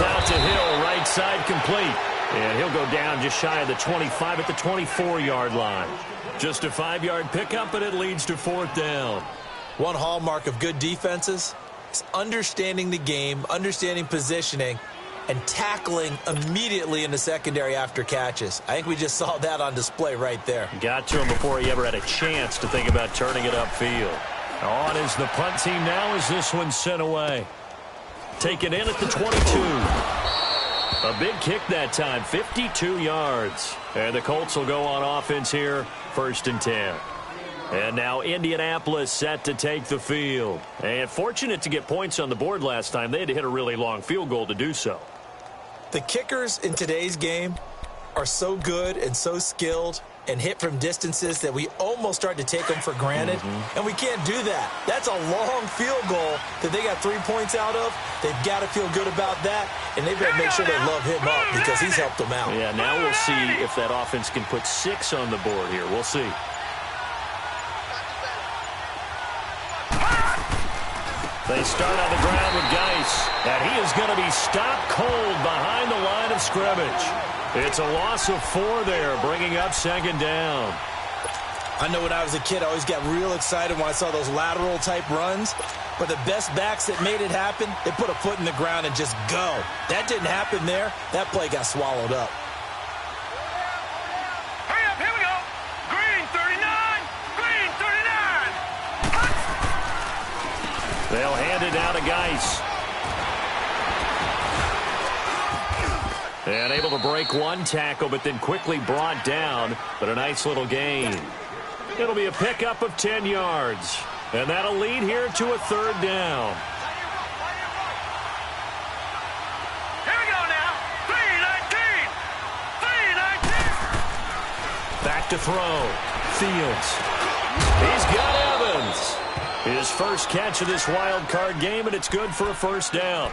It's out to Hill, right side complete. And he'll go down just shy of the 25 at the 24-yard line. Just a 5-yard pickup, and it leads to 4th down. One hallmark of good defenses is understanding the game, understanding positioning, and tackling immediately in the secondary after catches. I think we just saw that on display right there. Got to him before he ever had a chance to think about turning it upfield. On is the punt team now as this one's sent away. Taken in at the 22. A big kick that time, 52 yards. And the Colts will go on offense here, 1st and 10. And now Indianapolis set to take the field. And fortunate to get points on the board last time. They had to hit a really long field goal to do so. The kickers in today's game are so good and so skilled and hit from distances that we almost start to take them for granted. And we can't do that. That's a long field goal that they got 3 points out of. They've got to feel good about that, and they better make sure they love him up because he's helped them out. Yeah, now we'll see if that offense can put 6 on the board here. We'll see. They start on the ground with Geis, and he is going to be stopped cold behind the line of scrimmage. It's a loss of 4 there, bringing up 2nd down. I know when I was a kid, I always got real excited when I saw those lateral-type runs. But the best backs that made it happen, they put a foot in the ground and just go. That didn't happen there. That play got swallowed up. Hurry up, here we go. Green 39, green 39. They'll hand it down to Geis. And able to break one tackle, but then quickly brought down. But a nice little gain. It'll be a pickup of 10 yards. And that'll lead here to a 3rd down. Here we go now. 319. 319. Back to throw. Fields. He's got Evans. His first catch of this wild card game, and it's good for a 1st down.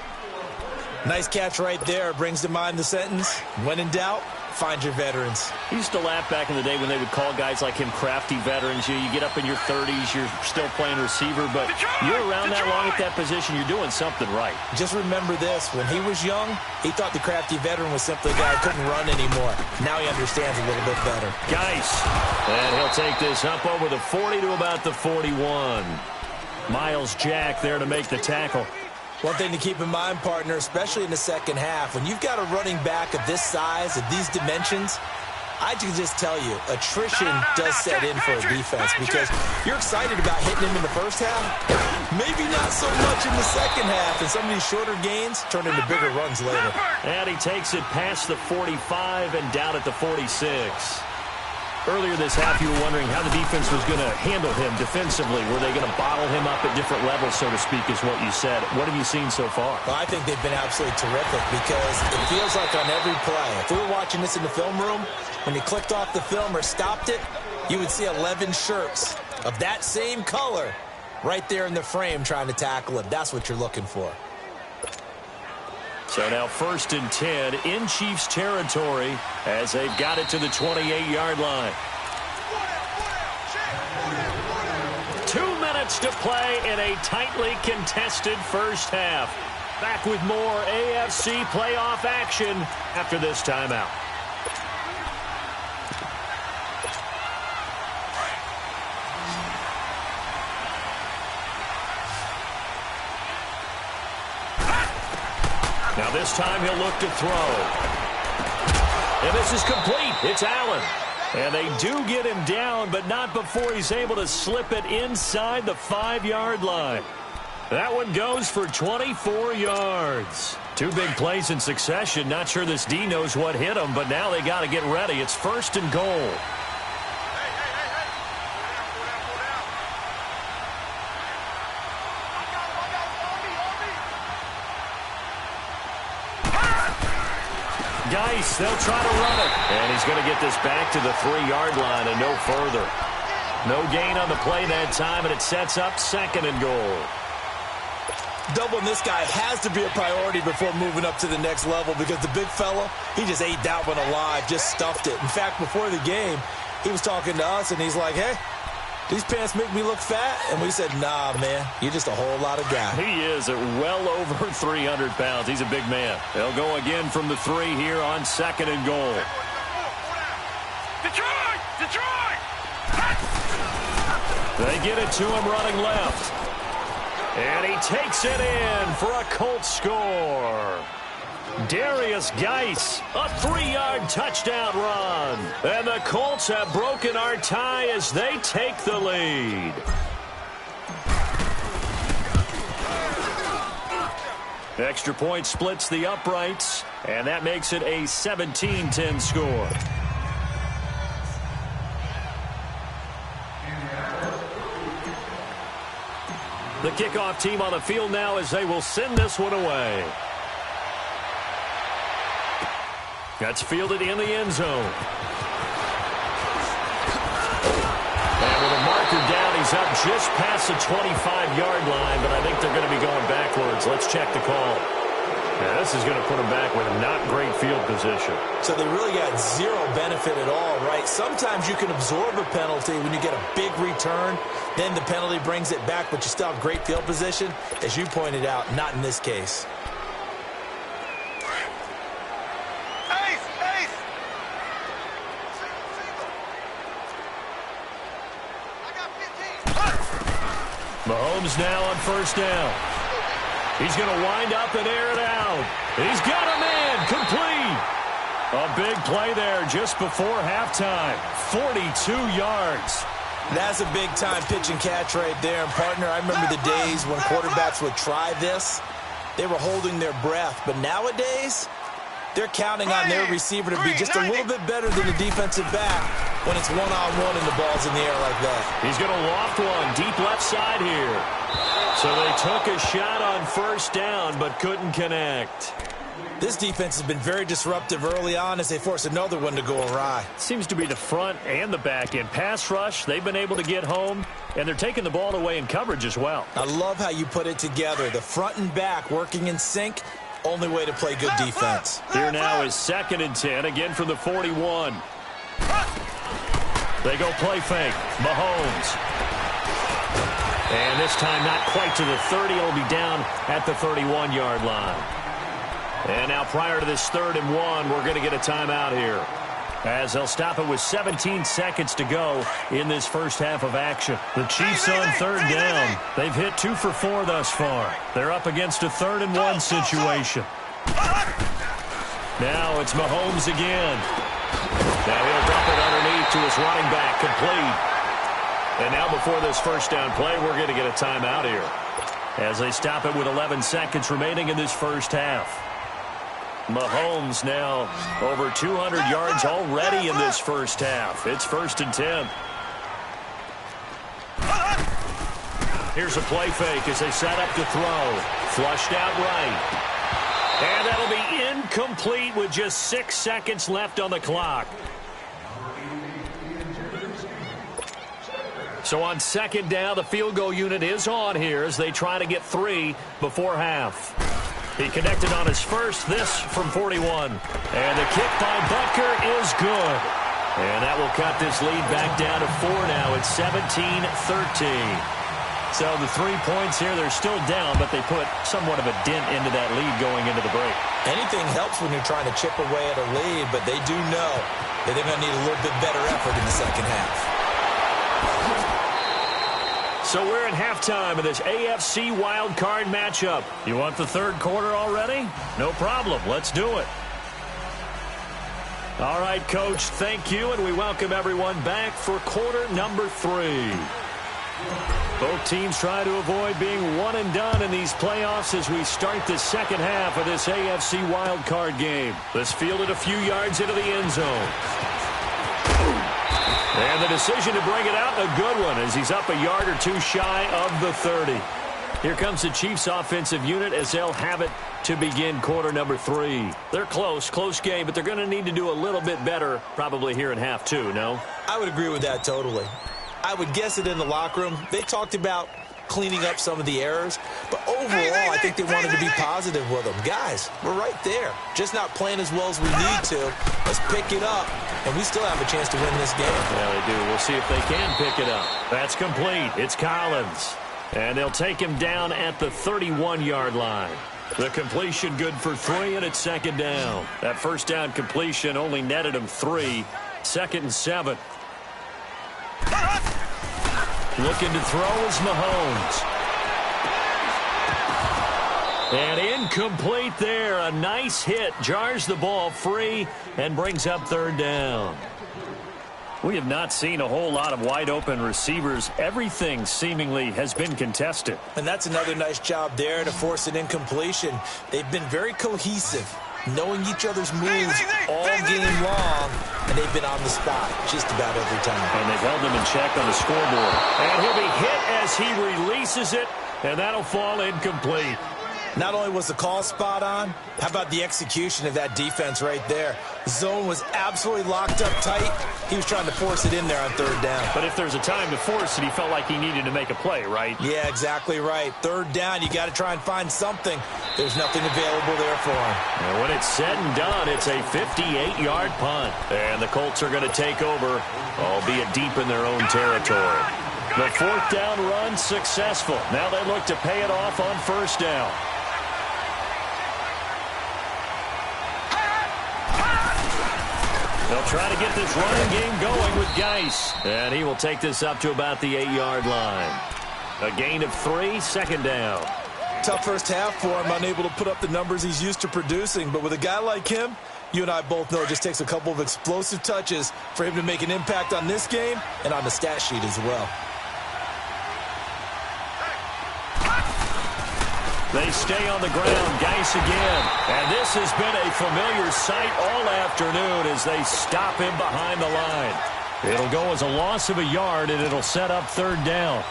Nice catch right there. Brings to mind the sentence, when in doubt, find your veterans. I used to laugh back in the day when they would call guys like him crafty veterans. You get up in your 30s, you're still playing receiver, but you're around that long at that position, you're doing something right. Just remember this. When he was young, he thought the crafty veteran was simply a guy who couldn't run anymore. Now he understands a little bit better. Geis. And he'll take this up over the 40 to about the 41. Miles Jack there to make the tackle. One thing to keep in mind, partner, especially in the second half, when you've got a running back of this size, of these dimensions, I can just tell you, attrition does set in for a defense because you're excited about hitting him in the first half, maybe not so much in the second half, and some of these shorter gains turn into bigger runs later. And he takes it past the 45 and down at the 46. Earlier this half, you were wondering how the defense was going to handle him defensively. Were they going to bottle him up at different levels, so to speak, is what you said. What have you seen so far? Well, I think they've been absolutely terrific because it feels like on every play, if we were watching this in the film room, when you clicked off the film or stopped it, you would see 11 shirts of that same color right there in the frame trying to tackle him. That's what you're looking for. So now 1st and 10 in Chiefs territory as they've got it to the 28-yard line. 2 minutes to play in a tightly contested first half. Back with more AFC playoff action after this timeout. Now this time he'll look to throw. And this is complete. It's Allen. And they do get him down, but not before he's able to slip it inside the 5-yard line. That one goes for 24 yards. 2 big plays in succession. Not sure this D knows what hit him, but now they got to get ready. It's 1st and goal. Geis, they'll try to run it. And he's going to get this back to the 3-yard line and no further. No gain on the play that time, and it sets up 2nd and goal. Doubling this guy has to be a priority before moving up to the next level because the big fella, he just ate that one alive, just stuffed it. In fact, before the game, he was talking to us, and he's like, hey, These pants make me look fat. And we said, nah, man, you're just a whole lot of guy. He is at well over 300 pounds. He's a big man. They'll go again from the 3 here on 2nd and goal. Detroit! Detroit! They get it to him running left. And he takes it in for a Colts score. Darius Geis, a 3-yard touchdown run. And the Colts have broken our tie as they take the lead. Extra point splits the uprights, and that makes it a 17-10 score. The kickoff team on the field now as they will send this one away. That's fielded in the end zone. And with a marker down, he's up just past the 25-yard line, but I think they're going to be going backwards. Let's check the call. Now, this is going to put him back with not great field position. So they really got zero benefit at all, right? Sometimes you can absorb a penalty when you get a big return. Then the penalty brings it back, but you still have great field position. As you pointed out, not in this case. Mahomes now on 1st down. He's going to wind up and air it out. He's got a man complete. A big play there just before halftime. 42 yards. That's a big-time pitch and catch right there. And, partner, I remember the days when quarterbacks would try this. They were holding their breath. But nowadays, they're counting on their receiver to be just a little bit better than the defensive back when it's one-on-one and the ball's in the air like that. He's going to loft one deep left side here. So they took a shot on 1st down but couldn't connect. This defense has been very disruptive early on as they force another one to go awry. Seems to be the front and the back end. Pass rush, they've been able to get home, and they're taking the ball away in coverage as well. I love how you put it together. The front and back working in sync, only way to play good defense. Here now is 2nd and 10, again from the 41. They go play fake. Mahomes. And this time not quite to the 30. It'll be down at the 31-yard line. And now prior to this 3rd and 1, we're going to get a timeout here, as they'll stop it with 17 seconds to go in this first half of action. The Chiefs on 3rd down. They've hit 2 for 4 thus far. They're up against a 3rd and 1 situation. Now it's Mahomes again. Now he'll drop it underneath to his running back, complete. And now before this 1st down play, we're going to get a timeout here, as they stop it with 11 seconds remaining in this first half. Mahomes now over 200 yards already in this first half. It's 1st and 10. Here's a play fake as they set up to throw. Flushed out right. And that'll be incomplete with just 6 seconds left on the clock. So on 2nd down, the field goal unit is on here as they try to get 3 before half. He connected on his first, this from 41. And the kick by Butker is good. And that will cut this lead back down to 4 now. It's 17-13. So the 3 points here, they're still down, but they put somewhat of a dent into that lead going into the break. Anything helps when you're trying to chip away at a lead, but they do know that they're going to need a little bit better effort in the second half. So we're at halftime of this AFC wildcard matchup. You want the 3rd quarter already? No problem. Let's do it. All right, Coach, thank you, and we welcome everyone back for quarter number 3. Both teams try to avoid being one and done in these playoffs as we start the second half of this AFC wildcard game. This fielded a few yards into the end zone. And the decision to bring it out, a good one, as he's up a yard or 2 shy of the 30. Here comes the Chiefs offensive unit as they'll have it to begin quarter number 3. They're close game, but they're going to need to do a little bit better probably here in half 2, no? I would agree with that totally. I would guess it in the locker room. They talked about cleaning up some of the errors. But overall, I think they wanted to be positive with them. Guys, we're right there. Just not playing as well as we need to. Let's pick it up, and we still have a chance to win this game. Yeah, they do. We'll see if they can pick it up. That's complete. It's Collins. And they'll take him down at the 31-yard line. The completion good for 3, and it's second down. That first down completion only netted him 3. 2nd and 7. Looking to throw is Mahomes. And incomplete there. A nice hit. Jars the ball free and brings up 3rd down. We have not seen a whole lot of wide-open receivers. Everything seemingly has been contested. And that's another nice job there to force an incompletion. They've been very cohesive, knowing each other's moves all game long, and they've been on the spot just about every time. And they've held him in check on the scoreboard. And he'll be hit as he releases it, and that'll fall incomplete. Not only was the call spot on, how about the execution of that defense right there? Zone was absolutely locked up tight. He was trying to force it in there on 3rd down. But if there's a time to force it, he felt like he needed to make a play, right? Yeah, exactly right. 3rd down, you got to try and find something. There's nothing available there for him. And when it's said and done, it's a 58-yard punt. And the Colts are going to take over, albeit deep in their own territory. The 4th down run successful. Now they look to pay it off on 1st down. They'll try to get this running game going with Geis. And he will take this up to about the 8-yard line. A gain of 3, 2nd down. Tough first half for him, unable to put up the numbers he's used to producing. But with a guy like him, you and I both know it just takes a couple of explosive touches for him to make an impact on this game and on the stat sheet as well. They stay on the ground. Geis again. And this has been a familiar sight all afternoon as they stop him behind the line. It'll go as a loss of a yard, and it'll set up 3rd down.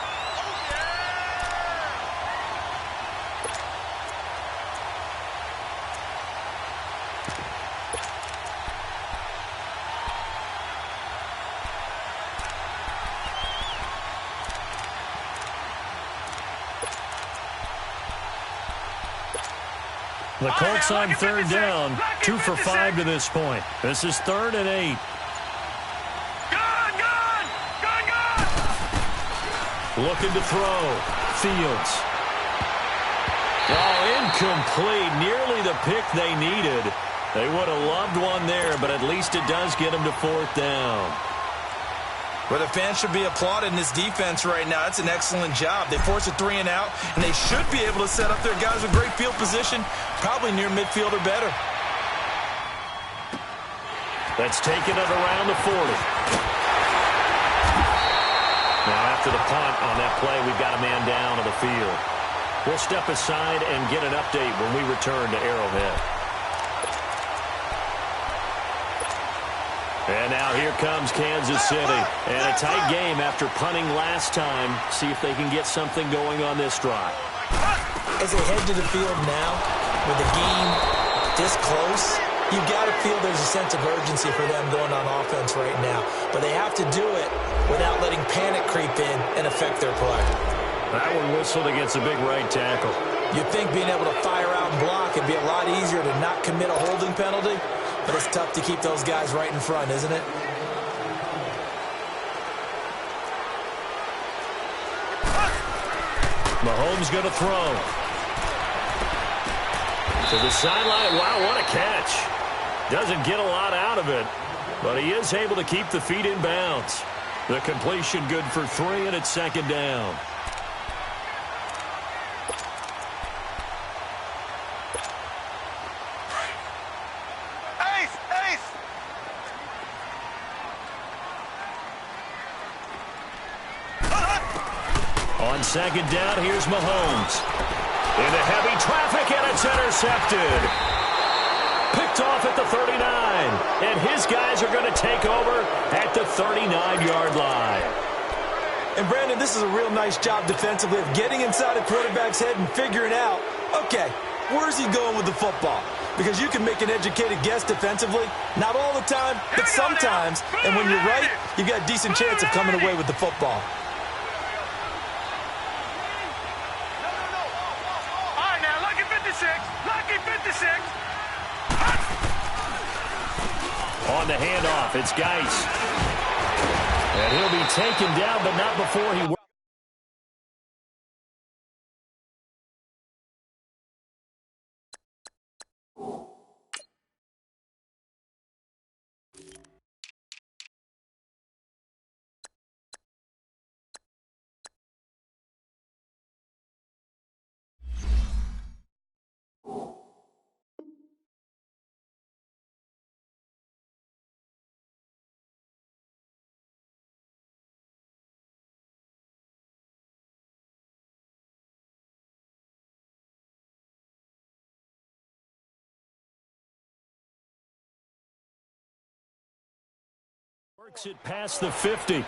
The Colts on 3rd down, 2 for 5 to this point. This is 3rd and 8. Looking to throw. Fields. Oh, incomplete. Nearly the pick they needed. They would have loved one there, but at least it does get them to 4th down. Well, the fans should be applauding this defense right now. That's an excellent job. They force a 3 and out, and they should be able to set up their guys with great field position, probably near midfield or better. That's taken it around the 40. Now, after the punt on that play, we've got a man down on the field. We'll step aside and get an update when we return to Arrowhead. And now here comes Kansas City. And a tight game after punting last time. See if they can get something going on this drive. As they head to the field now, with the game this close, you've got to feel there's a sense of urgency for them going on offense right now. But they have to do it without letting panic creep in and affect their play. That one whistled against a big right tackle. You'd think being able to fire out and block would be a lot easier to not commit a holding penalty. But it's tough to keep those guys right in front, isn't it? Mahomes going to throw. To the sideline. Wow, what a catch. Doesn't get a lot out of it, but he is able to keep the feet in bounds. The completion good for 3, and it's 2nd down. On 2nd down, here's Mahomes. Into heavy traffic, and it's intercepted. Picked off at the 39. And his guys are going to take over at the 39-yard line. And, Brandon, this is a real nice job defensively of getting inside a quarterback's head and figuring out, okay, where's he going with the football? Because you can make an educated guess defensively. Not all the time, but sometimes. And when you're right, you've got a decent chance of coming away with the football. On the handoff, it's Geis. And he'll be taken down, but not before he... Works it past the 50. They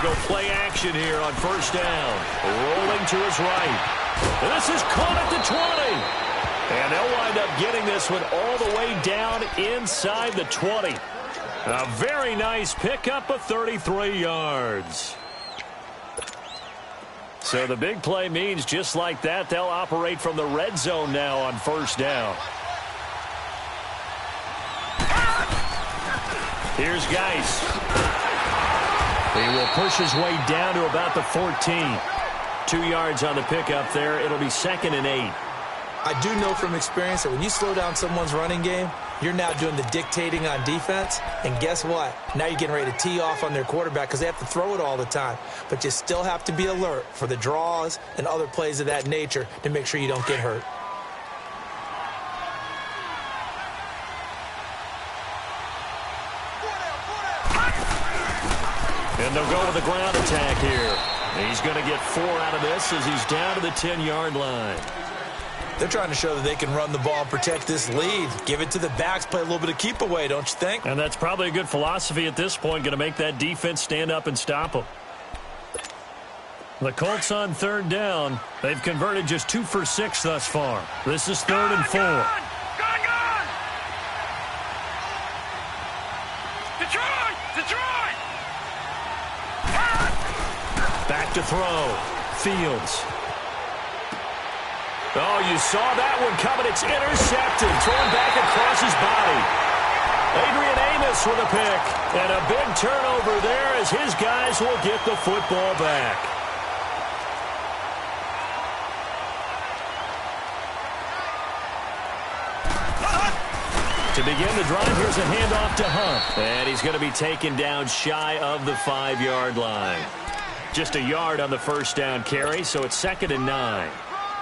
go play action here on first down. Rolling to his right. This is caught at the 20. And they'll wind up getting this one all the way down inside the 20. A very nice pickup of 33 yards. So the big play means just like that, they'll operate from the red zone now on first down. Here's Geis. He will push his way down to about the 14. 2 yards on the pickup there. It'll be 2nd and 8. I do know from experience that when you slow down someone's running game, you're now doing the dictating on defense. And guess what? Now you're getting ready to tee off on their quarterback because they have to throw it all the time. But you still have to be alert for the draws and other plays of that nature to make sure you don't get hurt. And they'll go with the ground attack here. He's going to get 4 out of this as he's down to the 10-yard line. They're trying to show that they can run the ball and protect this lead. Give it to the backs, play a little bit of keep away, don't you think? And that's probably a good philosophy at this point, going to make that defense stand up and stop them. The Colts on 3rd down. They've converted just 2 for 6 thus far. This is 3rd and 4. Gone! Detroit! Back to throw. Fields. Oh, you saw that one coming. It's intercepted. Thrown back across his body. Adrian Amos with a pick. And a big turnover there as his guys will get the football back. To begin the drive, here's a handoff to Hunt. And he's going to be taken down shy of the 5-yard line. Just a yard on the first down carry, so it's 2nd and 9.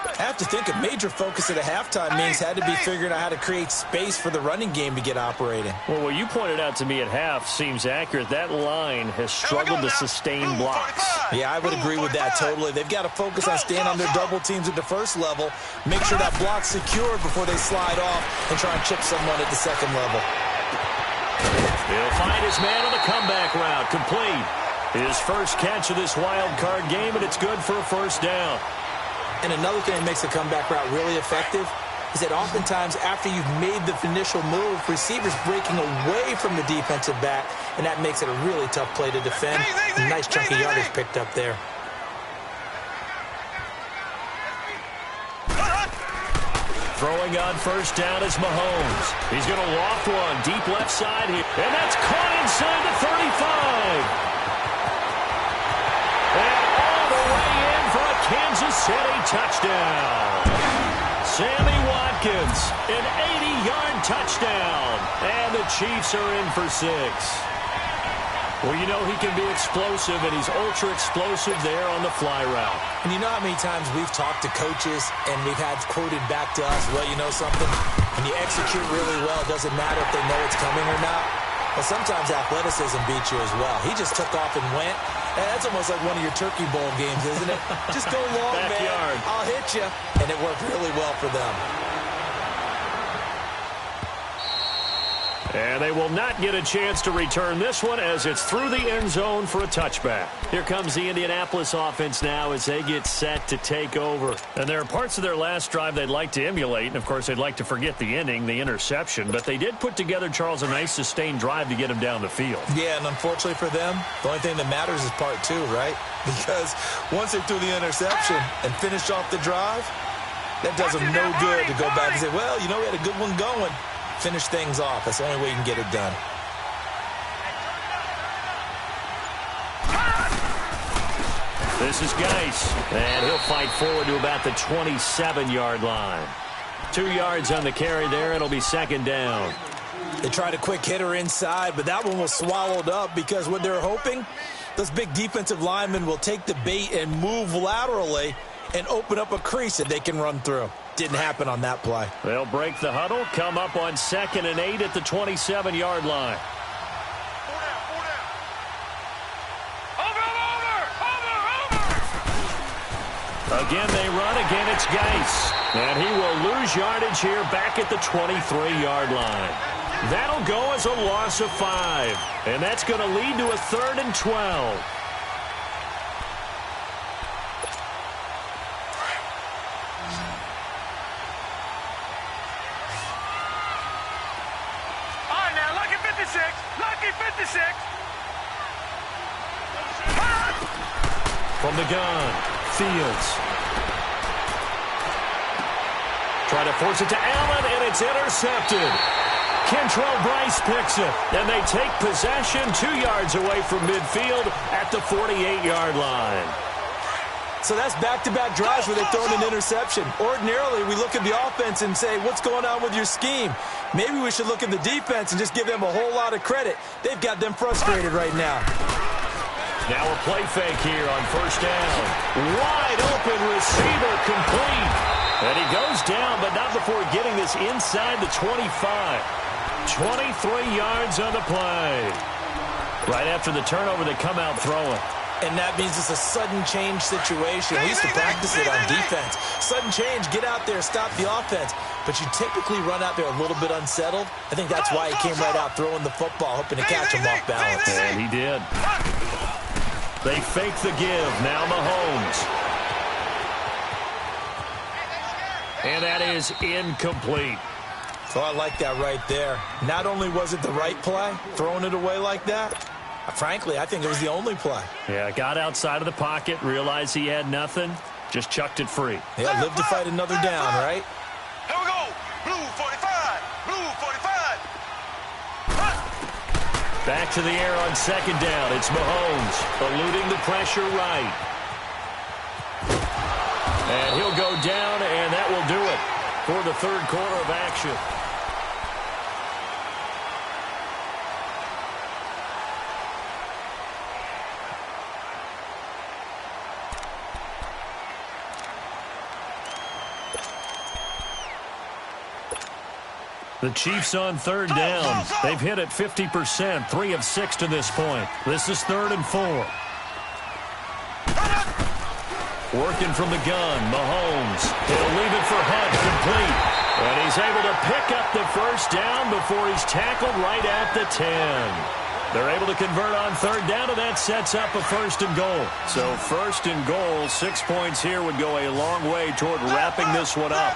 I have to think a major focus at a halftime means had to be figuring out how to create space for the running game to get operating. Well, what you pointed out to me at half seems accurate. That line has struggled to sustain blocks. Yeah, I would agree with that totally. They've got to focus on staying on their double teams at the first level, make sure that block's secured before they slide off and try and chip someone at the second level. He'll find his man on the comeback route, complete. His first catch of this wild card game, and it's good for a first down. And another thing that makes the comeback route really effective is that oftentimes after you've made the initial move, receivers breaking away from the defensive back, and that makes it a really tough play to defend. A nice chunky yardage picked up there. Throwing on first down is Mahomes. He's going to loft one deep left side here. And that's caught inside the 35. And all the way in for a Kansas City touchdown. Sammy Watkins, an 80-yard touchdown. And the Chiefs are in for 6. Well, you know he can be explosive, and he's ultra-explosive there on the fly route. And you know how many times we've talked to coaches and we've had quoted back to us, well, you know something? When you execute really well, it doesn't matter if they know it's coming or not. Well, sometimes athleticism beats you as well. He just took off and went. And that's almost like one of your Turkey Bowl games, isn't it? Just go long, Backyard. man. I'll hit you. And it worked really well for them. And they will not get a chance to return this one as it's through the end zone for a touchback. Here comes the Indianapolis offense now as they get set to take over. And there are parts of their last drive they'd like to emulate. And, of course, they'd like to forget the ending, the interception. But they did put together, Charles, a nice sustained drive to get them down the field. Yeah, and unfortunately for them, the only thing that matters is part two, right? Because once they threw the interception and finished off the drive, that does them no good to go back and say, well, you know, we had a good one going. Finish things off. That's the only way you can get it done. This is Geis, and he'll fight forward to about the 27-yard line. 2 yards on the carry there. It'll be second down. They tried a quick hitter inside, but that one was swallowed up because what they're hoping, those big defensive linemen will take the bait and move laterally and open up a crease that they can run through. Didn't happen on that play. They'll break the huddle, come up on 2nd and 8 at the 27-yard line. Again, they run. Again, it's Geis. And he will lose yardage here back at the 23-yard line. That'll go as a loss of 5. And that's going to lead to a 3rd and 12. From the gun, Fields. Try to force it to Allen, and it's intercepted. Kentrell Bryce picks it, and they take possession 2 yards away from midfield at the 48-yard line. So that's back-to-back drives where they've thrown an interception. Ordinarily, we look at the offense and say, what's going on with your scheme? Maybe we should look at the defense and just give them a whole lot of credit. They've got them frustrated right now. Now a play fake here on first down. Wide open receiver complete. And he goes down, but not before getting this inside the 25. 23 yards on the play. Right after the turnover, they come out throwing. And that means it's a sudden change situation. We used to practice it on defense. Sudden change, get out there, stop the offense. But you typically run out there a little bit unsettled. I think that's why he came right out throwing the football, hoping to catch him off balance. And he did. They fake the give. Now Mahomes. And that is incomplete. So I like that right there. Not only was it the right play, throwing it away like that, frankly, I think it was the only play. Yeah, got outside of the pocket, realized he had nothing, just chucked it free. Yeah, live to fight another down, right? Here we go. Blue 45. Blue 45. Back to the air on second down. It's Mahomes eluding the pressure right. And he'll go down, and that will do it for the third quarter of action. The Chiefs on third down. They've hit it 50%, 3 of 6 to this point. This is 3rd and 4. Working from the gun, Mahomes. He'll leave it for Hunt, complete. And he's able to pick up the first down before he's tackled right at the 10. They're able to convert on third down, and that sets up a 1st and goal. So 1st and goal, 6 points here would go a long way toward wrapping this one up.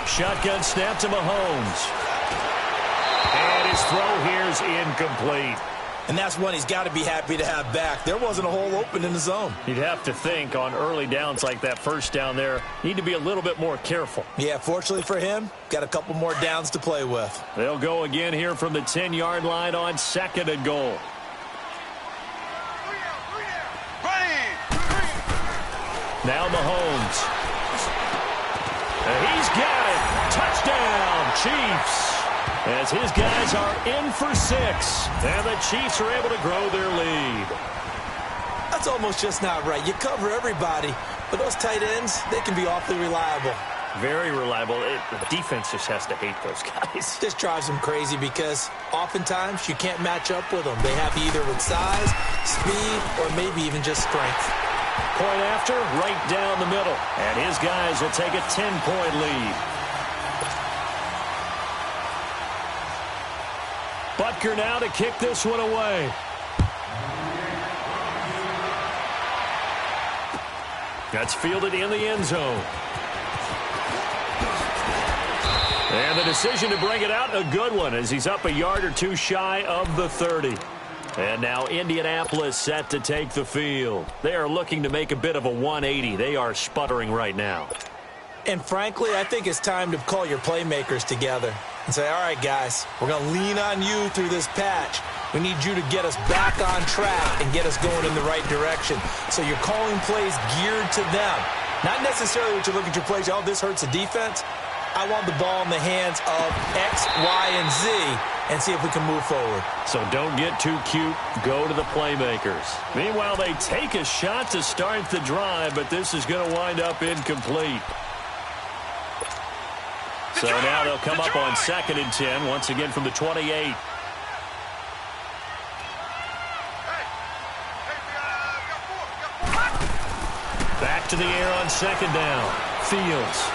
Shotgun snap to Mahomes. And his throw here is incomplete. And that's one he's got to be happy to have back. There wasn't a hole open in the zone. You'd have to think on early downs like that first down there, need to be a little bit more careful. Yeah, fortunately for him, got a couple more downs to play with. They'll go again here from the 10-yard line on 2nd and goal. Now Mahomes. And he's got it. Touchdown, Chiefs. As his guys are in for 6. And the Chiefs are able to grow their lead. That's almost just not right. You cover everybody, but those tight ends, they can be awfully reliable. Very reliable. The defense just has to hate those guys. This drives them crazy because oftentimes you can't match up with them. They have either with size, speed, or maybe even just strength. Point after, right down the middle. And his guys will take a 10-point lead. Butker now to kick this one away. That's fielded in the end zone. And the decision to bring it out, a good one, as he's up a yard or two shy of the 30. And now Indianapolis set to take the field. They are looking to make a bit of a 180. They are sputtering right now. And frankly, I think it's time to call your playmakers together and say, all right, guys, we're going to lean on you through this patch. We need you to get us back on track and get us going in the right direction. So you're calling plays geared to them. Not necessarily what you look at your plays, oh, this hurts the defense. I want the ball in the hands of X, Y, and Z and see if we can move forward. So don't get too cute. Go to the playmakers. Meanwhile, they take a shot to start the drive, but this is going to wind up incomplete. So now they'll come up on 2nd and 10, once again from the 28. Back to the air on 2nd down. Fields.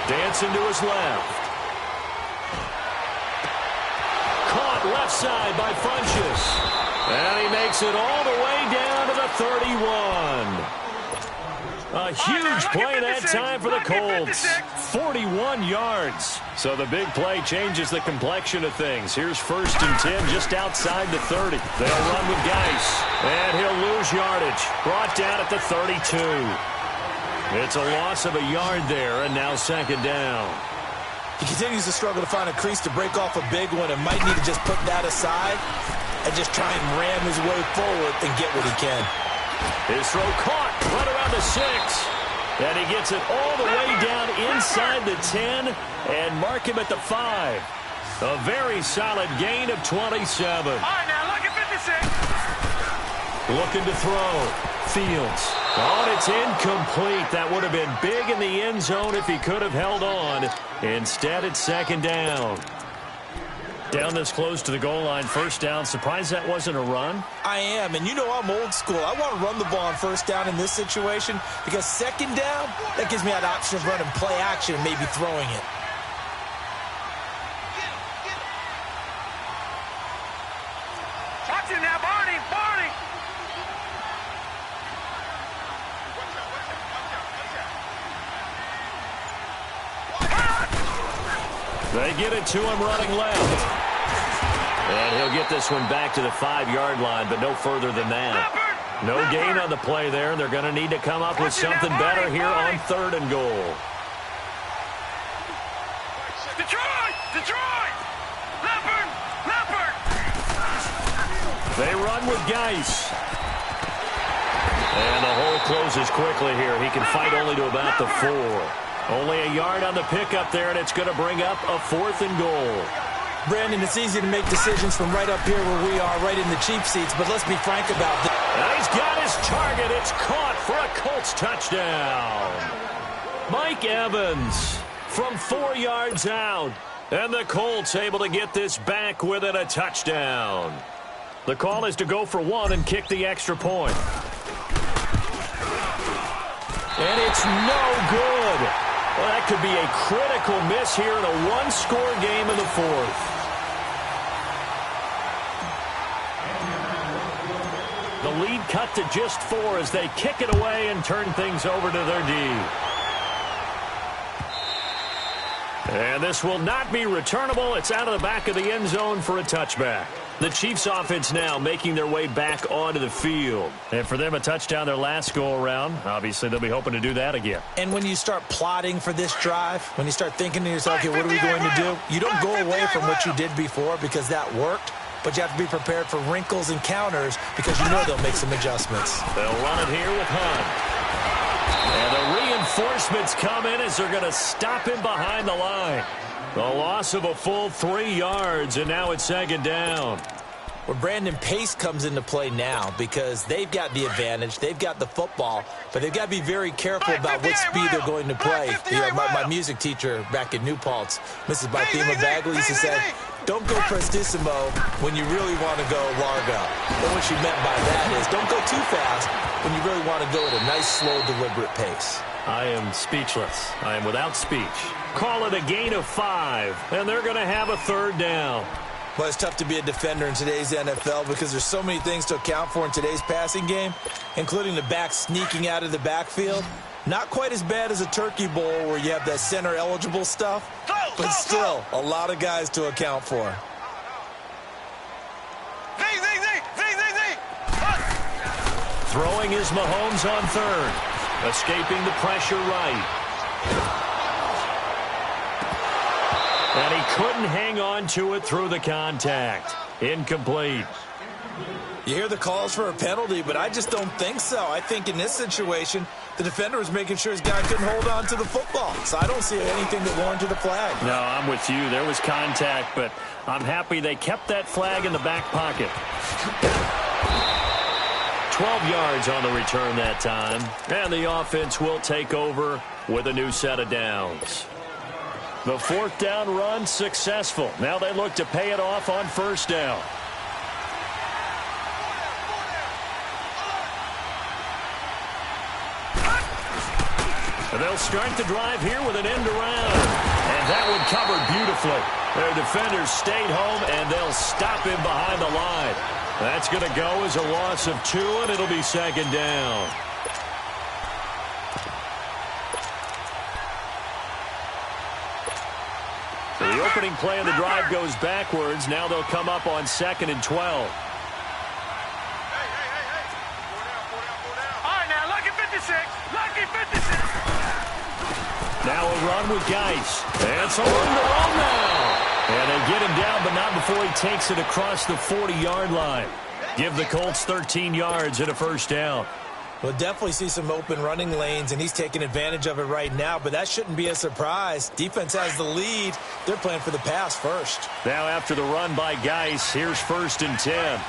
Dancing to his left. Caught left side by Funchess. And he makes it all the way down to the 31. A huge play that time for the Colts. 41 yards. So the big play changes the complexion of things. Here's 1st and 10 just outside the 30. They'll run with Geis. And he'll lose yardage. Brought down at the 32. It's a loss of a yard there, and now 2nd down. He continues to struggle to find a crease to break off a big one and might need to just put that aside and just try and ram his way forward and get what he can. His throw caught right around the 6. And he gets it all the way down inside the 10 and mark him at the 5. A very solid gain of 27. All right, now look at 56. Looking to throw. Fields. Oh, and it's incomplete. That would have been big in the end zone if he could have held on. Instead, it's 2nd down. Down this close to the goal line, 1st down. Surprised that wasn't a run? I am, and you know I'm old school. I want to run the ball on 1st down in this situation because 2nd down, that gives me that option of running play action and maybe throwing it. Watch it now, Barney, Barney. They get it to him running left. And he'll get this one back to the 5-yard line, but no further than that. No gain on the play there. They're going to need to come up with something better here on 3rd and goal. Detroit! Detroit! Leopard! Leopard! They run with Geis. And the hole closes quickly here. He can fight only to about the 4. Only a yard on the pickup there, and it's going to bring up a 4th and goal. Brandon, it's easy to make decisions from right up here where we are, right in the cheap seats, but let's be frank about this. And he's got his target. It's caught for a Colts touchdown. Mike Evans from 4 yards out. And the Colts able to get this back within a touchdown. The call is to go for 1 and kick the extra point. And it's no good. Well, that could be a critical miss here in a 1-score game in the 4th. The lead cut to just 4 as they kick it away and turn things over to their D. And this will not be returnable. It's out of the back of the end zone for a touchback. The Chiefs offense now making their way back onto the field. And for them, a touchdown their last go-around. Obviously, they'll be hoping to do that again. And when you start plotting for this drive, when you start thinking to yourself, okay, what are we going to do? You don't go away from what you did before because that worked. But you have to be prepared for wrinkles and counters because you know they'll make some adjustments. They'll run it here with Hunt. And the reinforcements come in as they're going to stop him behind the line. The loss of a full 3 yards, and now it's 2nd down. Well, Brandon, pace comes into play now because they've got the advantage. They've got the football, but they've got to be very careful about what speed they're going to play. You know, my music teacher back in New Paltz, Mrs. Bythema Bagley, used to say, don't go prestissimo when you really want to go largo. And what she meant by that is don't go too fast when you really want to go at a nice, slow, deliberate pace. I am speechless. I am without speech. Call it a gain of 5, and they're going to have a third down. Well, it's tough to be a defender in today's NFL because there's so many things to account for in today's passing game, including the back sneaking out of the backfield. Not quite as bad as a turkey bowl where you have that center-eligible stuff, but still a lot of guys to account for. Throwing is Mahomes on third. Escaping the pressure right. And he couldn't hang on to it through the contact. Incomplete. You hear the calls for a penalty, but I just don't think so. I think in this situation, the defender was making sure his guy couldn't hold on to the football. So I don't see anything that warranted a flag. No, I'm with you. There was contact, but I'm happy they kept that flag in the back pocket. 12 yards on the return that time. And the offense will take over with a new set of downs. The fourth down run successful. Now they look to pay it off on first down. They'll start the drive here with an end around. And that one covered beautifully. Their defenders stayed home, and they'll stop him behind the line. That's going to go as a loss of 2, and it'll be second down. So the opening play of the drive goes backwards. Now they'll come up on 2nd and 12. All right, now, lucky 56. Lucky 56. Now a run with Geis. And some room to run now. And they get him down, but not before he takes it across the 40-yard line. Give the Colts 13 yards and a first down. We'll definitely see some open running lanes, and he's taking advantage of it right now, but that shouldn't be a surprise. Defense has the lead. They're playing for the pass first. Now after the run by Geis, here's 1st and 10. All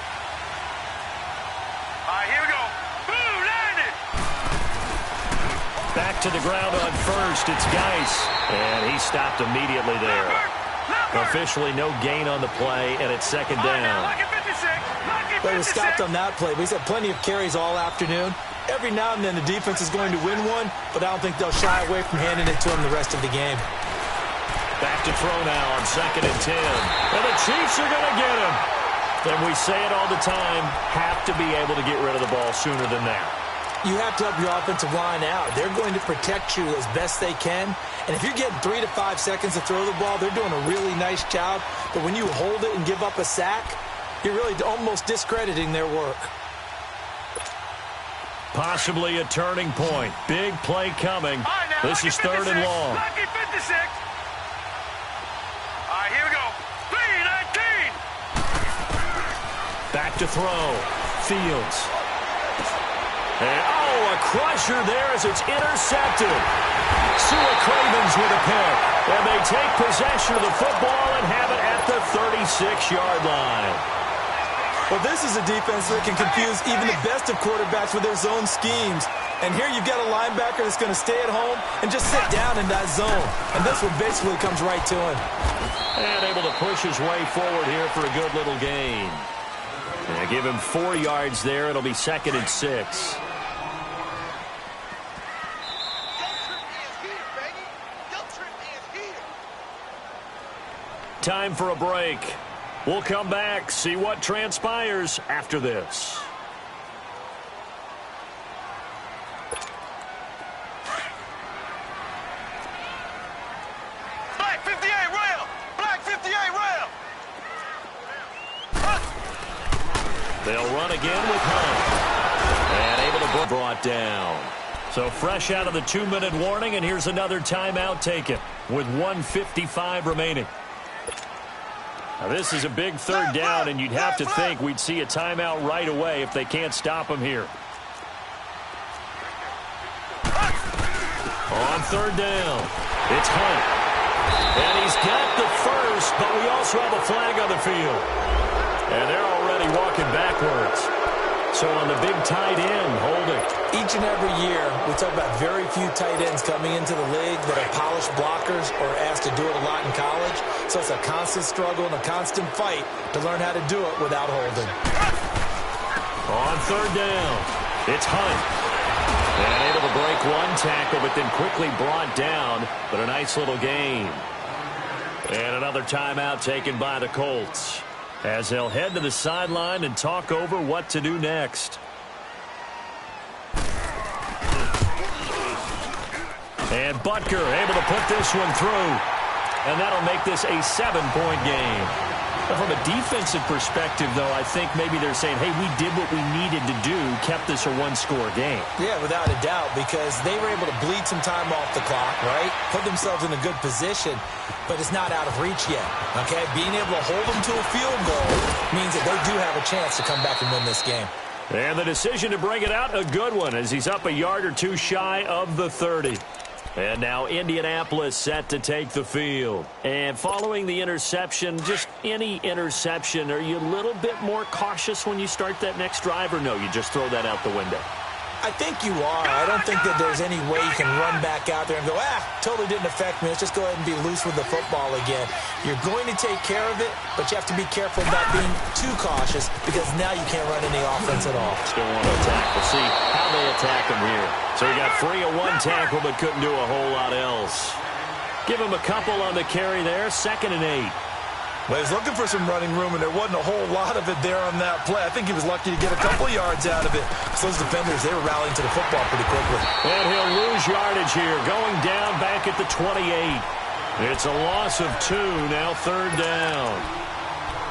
right, here we go. Boom, landed. Back to the ground on first. It's Geis. And he stopped immediately there. Officially no gain on the play, and it's second down. Lucky 56. Lucky 56. Well, he was stopped on that play, but he's had plenty of carries all afternoon. Every now and then the defense is going to win one, but I don't think they'll shy away from handing it to him the rest of the game. Back to throw now on 2nd and 10. And the Chiefs are going to get him. And we say it all the time, have to be able to get rid of the ball sooner than that. You have to help your offensive line out. They're going to protect you as best they can. And if you're getting 3 to 5 seconds to throw the ball, they're doing a really nice job. But when you hold it and give up a sack, you're really almost discrediting their work. Possibly a turning point. Big play coming. Right, now, this is 3rd and long. Lucky 56. All right, here we go. 3-19. Back to throw. Fields. And, a crusher there as it's intercepted. Sua Cravens with a pick. And they take possession of the football and have it at the 36-yard line. Well, this is a defense that can confuse even the best of quarterbacks with their zone schemes. And here you've got a linebacker that's going to stay at home and just sit down in that zone. And this one basically comes right to him. And able to push his way forward here for a good little gain. And give him 4 yards there. It'll be 2nd and 6. Time for a break. We'll come back, see what transpires after this. Black 58 rail. Black 58 rail. They'll run again with Hunt. And able to be brought down. So fresh out of the 2-minute warning, and here's another timeout taken with 1:55 remaining. Now this is a big 3rd down, and you'd have to think we'd see a timeout right away if they can't stop him here. On 3rd down, it's Hunt. And he's got the first, but we also have a flag on the field. And they're already walking backwards. whistle on the big tight end, holding. Each and every year, we talk about very few tight ends coming into the league that are polished blockers or asked to do it a lot in college. So it's a constant struggle and a constant fight to learn how to do it without holding. On third down, it's Hunt. And able to break one tackle, but then quickly brought down. But a nice little gain. And another timeout taken by the Colts, as they'll head to the sideline and talk over what to do next. And Butker able to put this one through. And that'll make this a 7-point game. But from a defensive perspective, though, I think maybe they're saying, hey, we did what we needed to do, kept this a one-score game. Yeah, without a doubt, because they were able to bleed some time off the clock, right? Put themselves in a good position, but it's not out of reach yet, okay? Being able to hold them to a field goal means that they do have a chance to come back and win this game. And the decision to bring it out, a good one, as he's up a yard or two shy of the 30. And now Indianapolis set to take the field. And following the interception, just any interception, are you a little bit more cautious when you start that next drive, or no, you just throw that out the window? I think you are. I don't think that there's any way you can run back out there and go, totally didn't affect me. Let's just go ahead and be loose with the football again. You're going to take care of it, but you have to be careful about being too cautious because now you can't run any offense at all. Still want to attack. We'll see how they attack him here. So he got free of one tackle but couldn't do a whole lot else. Give him a couple on the carry there. 2nd and 8. Well, he was looking for some running room, and there wasn't a whole lot of it there on that play. I think he was lucky to get a couple yards out of it. So those defenders, they were rallying to the football pretty quickly. And he'll lose yardage here, going down back at the 28. It's a loss of 2, now 3rd down.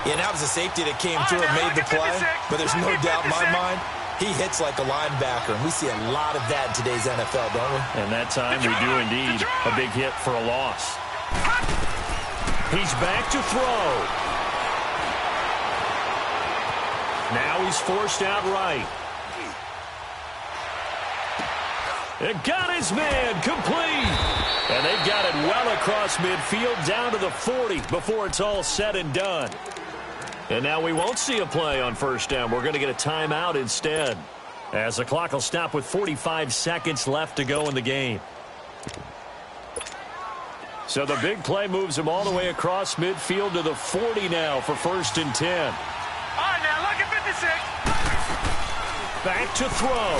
Yeah, that was a safety that came through and made the play, but there's no doubt in my mind, he hits like a linebacker, and we see a lot of that in today's NFL, don't we? And that time we do indeed a big hit for a loss. He's back to throw. Now he's forced out right. It got his man complete. And they got it well across midfield down to the 40 before it's all said and done. And now we won't see a play on 1st down. We're going to get a timeout instead, as the clock will stop with 45 seconds left to go in the game. So the big play moves him all the way across midfield to the 40 now for 1st and 10. All right, now look at 56. Back to throw.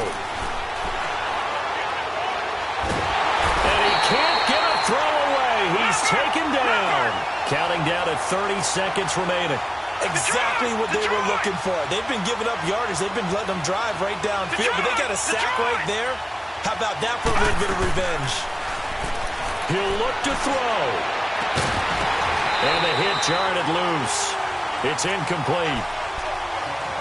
And he can't get a throw away. He's taken down. Counting down at 30 seconds remaining. Exactly what they were looking for. They've been giving up yardage. They've been letting them drive right downfield, but they got a sack right there. How about that for a little bit of revenge? He'll look to throw. And the hit jarred it loose. It's incomplete.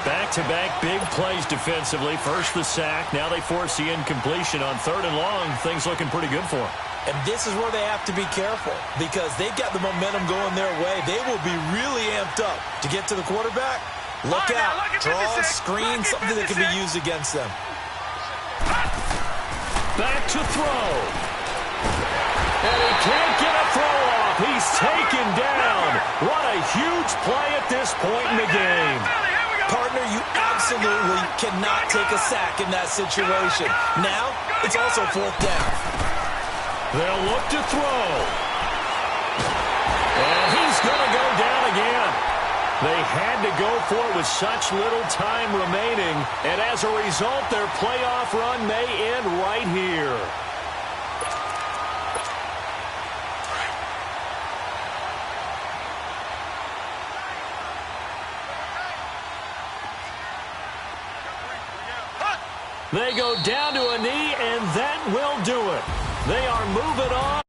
Back-to-back big plays defensively. First the sack. Now they force the incompletion on 3rd and long. Things looking pretty good for them. And this is where they have to be careful because they've got the momentum going their way. They will be really amped up to get to the quarterback. Look out. Draw, screen, something that can be used against them. Back to throw. And he can't get a throw off. He's taken down. What a huge play at this point in the game. Partner, you absolutely cannot take a sack in that situation. Now, it's also 4th down. They'll look to throw. And he's going to go down again. They had to go for it with such little time remaining. And as a result, their playoff run may end right here. They go down to a knee, and that will do it. They are moving on.